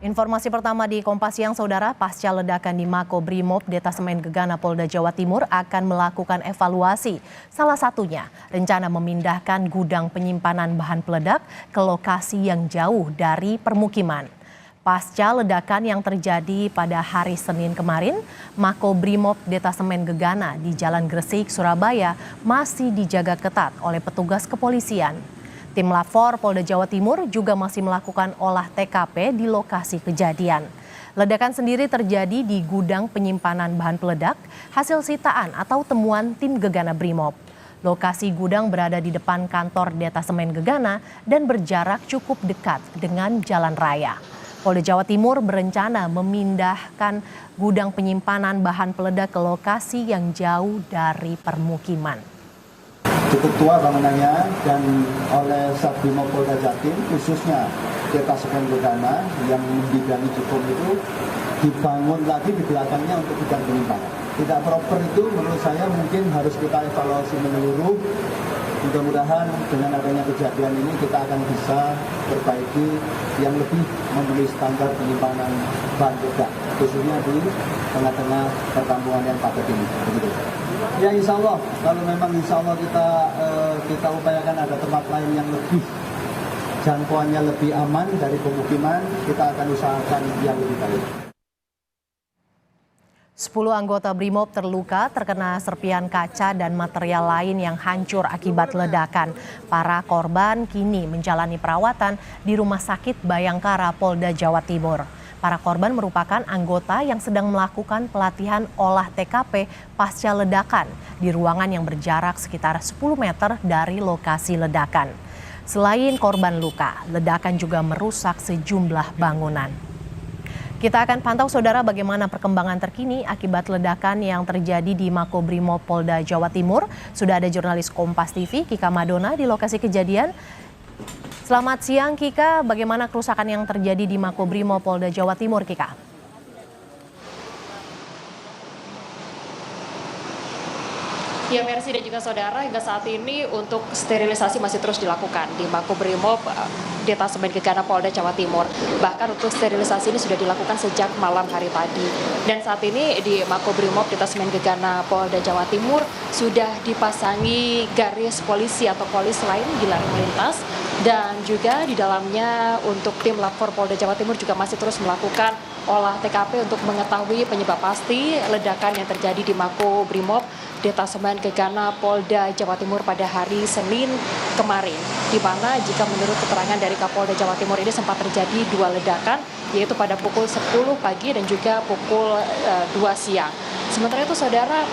Informasi pertama di Kompas Siang, Saudara, pasca ledakan di Makobrimob Detasemen Gegana Polda Jawa Timur akan melakukan evaluasi. Salah satunya, rencana memindahkan gudang penyimpanan bahan peledak ke lokasi yang jauh dari permukiman. Pasca ledakan yang terjadi pada hari Senin kemarin, Makobrimob Detasemen Gegana di Jalan Gresik, Surabaya masih dijaga ketat oleh petugas kepolisian. Tim Lafor Polda Jawa Timur juga masih melakukan olah TKP di lokasi kejadian. Ledakan sendiri terjadi di gudang penyimpanan bahan peledak, hasil sitaan atau temuan tim Gegana Brimob. Lokasi gudang berada di depan kantor Detasemen Gegana dan berjarak cukup dekat dengan jalan raya. Polda Jawa Timur berencana memindahkan gudang penyimpanan bahan peledak ke lokasi yang jauh dari permukiman. Cukup tua bangunannya dan oleh Satbrimob Polda Jatim khususnya Detasemen Gegana yang membidangi Cukum itu dibangun lagi di belakangnya untuk gudang penyimpanan. Tidak proper itu menurut saya mungkin harus kita evaluasi menyeluruh. Mudah-mudahan dengan adanya kejadian ini kita akan bisa perbaiki yang lebih memenuhi standar penyimpanan bahan peledak khususnya di tengah-tengah perkampungan yang padat ini. Begitu. Ya insya Allah, kalau memang insya Allah kita upayakan ada tempat lain yang lebih jangkauannya lebih aman dari pemukiman, kita akan usahakan yang lebih baik. 10 anggota Brimob terluka terkena serpian kaca dan material lain yang hancur akibat ledakan. Para korban kini menjalani perawatan di Rumah Sakit Bayangkara Polda Jawa Timur. Para korban merupakan anggota yang sedang melakukan pelatihan olah TKP pasca ledakan di ruangan yang berjarak sekitar 10 meter dari lokasi ledakan. Selain korban luka, ledakan juga merusak sejumlah bangunan. Kita akan pantau, Saudara, bagaimana perkembangan terkini akibat ledakan yang terjadi di Makobrimob Polda Jawa Timur. Sudah ada jurnalis Kompas TV, Kika Madona, di lokasi kejadian. Selamat siang, Kika. Bagaimana kerusakan yang terjadi di Makobrimob Polda Jawa Timur, Kika? Ya, Mercy dan juga saudara, hingga saat ini untuk sterilisasi masih terus dilakukan di Makobrimob Detasemen Gegana Polda Jawa Timur. Bahkan untuk sterilisasi ini sudah dilakukan sejak malam hari tadi. Dan saat ini di Makobrimob Detasemen Gegana Polda Jawa Timur sudah dipasangi garis polisi atau polis lain dilarang melintas. Dan juga di dalamnya untuk tim Lafor Polda Jawa Timur juga masih terus melakukan olah TKP untuk mengetahui penyebab pasti ledakan yang terjadi di Makobrimob Detasemen Gegana Polda Jawa Timur pada hari Senin kemarin, di mana jika menurut keterangan dari Kapolda Jawa Timur ini sempat terjadi 2 ledakan, yaitu pada pukul 10 pagi dan juga pukul 2 siang. Sementara itu, saudara,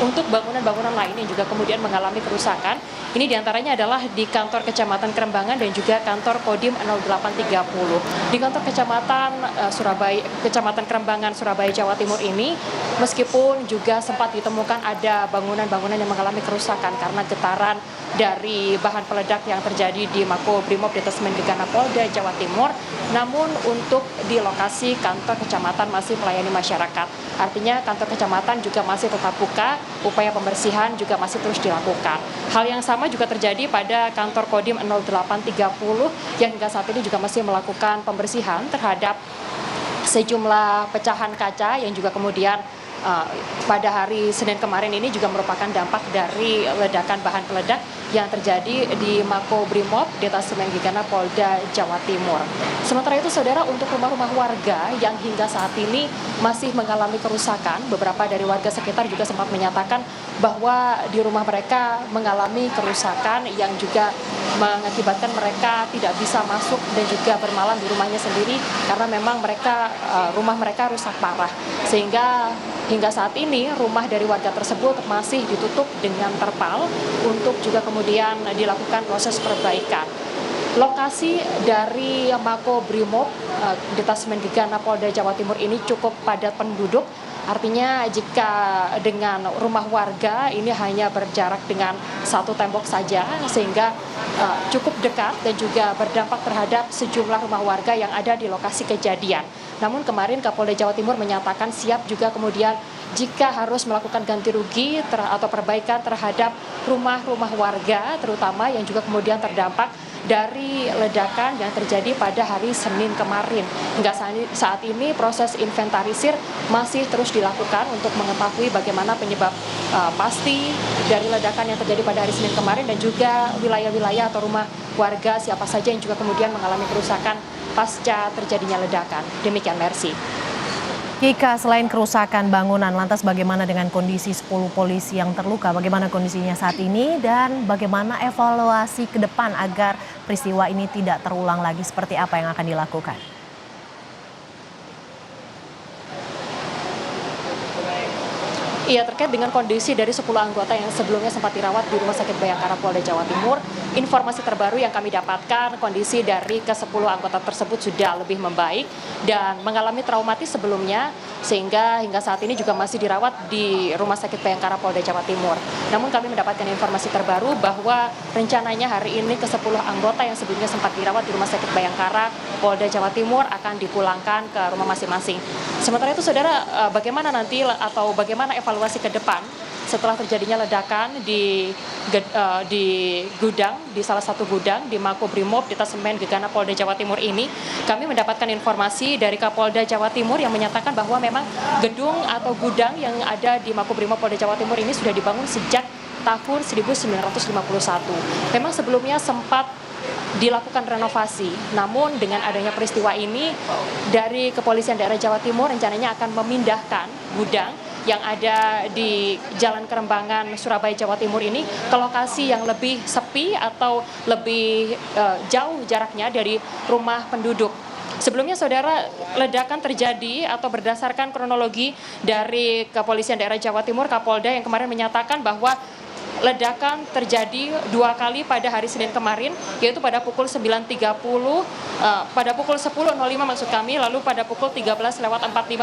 untuk bangunan-bangunan lain yang juga kemudian mengalami kerusakan, ini diantaranya adalah di kantor Kecamatan Kerembangan dan juga kantor Kodim 0830. Di kantor Kecamatan Kerembangan, Surabaya, Jawa Timur ini, meskipun juga sempat ditemukan ada bangunan-bangunan yang mengalami kerusakan karena getaran dari bahan peledak yang terjadi di Makobrimob Detasemen Gegana Polda Jawa Timur, namun untuk di lokasi kantor kecamatan masih melayani masyarakat. Artinya kantor kecamatan juga masih tetap buka, upaya pembersihan juga masih terus dilakukan. Hal yang sama juga terjadi pada kantor Kodim 0830 yang hingga saat ini juga masih melakukan pembersihan terhadap sejumlah pecahan kaca yang juga kemudian pada hari Senin kemarin ini juga merupakan dampak dari ledakan bahan peledak yang terjadi di Makobrimob Detasemen Gegana Polda Jawa Timur. Sementara itu, saudara, untuk rumah-rumah warga yang hingga saat ini masih mengalami kerusakan, beberapa dari warga sekitar juga sempat menyatakan bahwa di rumah mereka mengalami kerusakan yang juga mengakibatkan mereka tidak bisa masuk dan juga bermalam di rumahnya sendiri karena memang rumah mereka rusak parah, sehingga hingga saat ini rumah dari warga tersebut masih ditutup dengan terpal untuk juga kemudian dilakukan proses perbaikan. Lokasi dari Makobrimob Detasemen Gegana Polda Jawa Timur ini cukup padat penduduk. Artinya jika dengan rumah warga ini hanya berjarak dengan satu tembok saja, sehingga cukup dekat dan juga berdampak terhadap sejumlah rumah warga yang ada di lokasi kejadian. Namun kemarin Kapolda Jawa Timur menyatakan siap juga kemudian jika harus melakukan ganti rugi atau perbaikan terhadap rumah-rumah warga, terutama yang juga kemudian terdampak dari ledakan yang terjadi pada hari Senin kemarin. Hingga saat ini proses inventarisir masih terus dilakukan untuk mengetahui bagaimana penyebab pasti dari ledakan yang terjadi pada hari Senin kemarin dan juga wilayah-wilayah atau rumah warga siapa saja yang juga kemudian mengalami kerusakan pasca terjadinya ledakan. Demikian, Mercy. Kika, selain kerusakan bangunan, lantas bagaimana dengan kondisi 10 polisi yang terluka? Bagaimana kondisinya saat ini dan bagaimana evaluasi ke depan agar peristiwa ini tidak terulang lagi? Seperti apa yang akan dilakukan? Iya, terkait dengan kondisi dari 10 anggota yang sebelumnya sempat dirawat di Rumah Sakit Bayangkara Polda Jawa Timur, informasi terbaru yang kami dapatkan, kondisi dari ke-10 anggota tersebut sudah lebih membaik dan mengalami traumatis sebelumnya, sehingga hingga saat ini juga masih dirawat di Rumah Sakit Bayangkara Polda Jawa Timur. Namun kami mendapatkan informasi terbaru bahwa rencananya hari ini ke-10 anggota yang sebelumnya sempat dirawat di Rumah Sakit Bayangkara Polda Jawa Timur akan dipulangkan ke rumah masing-masing. Sementara itu, saudara, bagaimana nanti atau bagaimana evaluasi ke depan setelah terjadinya ledakan di gudang, di salah satu gudang di Makobrimob Detasemen Gegana Polda Jawa Timur ini, kami mendapatkan informasi dari Kapolda Jawa Timur yang menyatakan bahwa memang gedung atau gudang yang ada di Makobrimob Polda Jawa Timur ini sudah dibangun sejak tahun 1951. Memang sebelumnya sempat dilakukan renovasi, namun dengan adanya peristiwa ini dari Kepolisian Daerah Jawa Timur rencananya akan memindahkan gudang yang ada di Jalan Kerembangan, Surabaya, Jawa Timur ini ke lokasi yang lebih sepi atau lebih jauh jaraknya dari rumah penduduk. Sebelumnya, saudara, ledakan terjadi atau berdasarkan kronologi dari Kepolisian Daerah Jawa Timur, Kapolda yang kemarin menyatakan bahwa ledakan terjadi 2 kali pada hari Senin kemarin, yaitu pada pukul 9.30, pada pukul 10.05 maksud kami, lalu pada pukul 13.45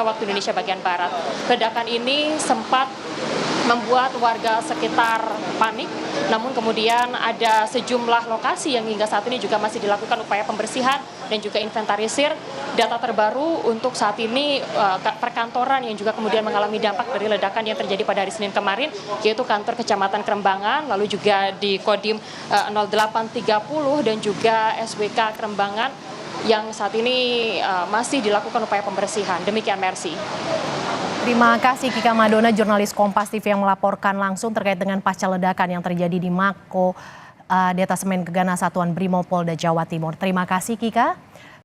waktu Indonesia bagian Barat. Ledakan ini sempat membuat warga sekitar panik, namun kemudian ada sejumlah lokasi yang hingga saat ini juga masih dilakukan upaya pembersihan dan juga inventarisir. Data terbaru untuk saat ini perkantoran yang juga kemudian mengalami dampak dari ledakan yang terjadi pada hari Senin kemarin, yaitu kantor Kecamatan Kerembangan, lalu juga di Kodim 0830 dan juga SWK Kerembangan yang saat ini masih dilakukan upaya pembersihan. Demikian, Mercy. Terima kasih Kika Madona, jurnalis Kompas TV yang melaporkan langsung terkait dengan pasca ledakan yang terjadi di Mako Detasemen Gegana Satuan Brimob Polda Jawa Timur. Terima kasih Kika.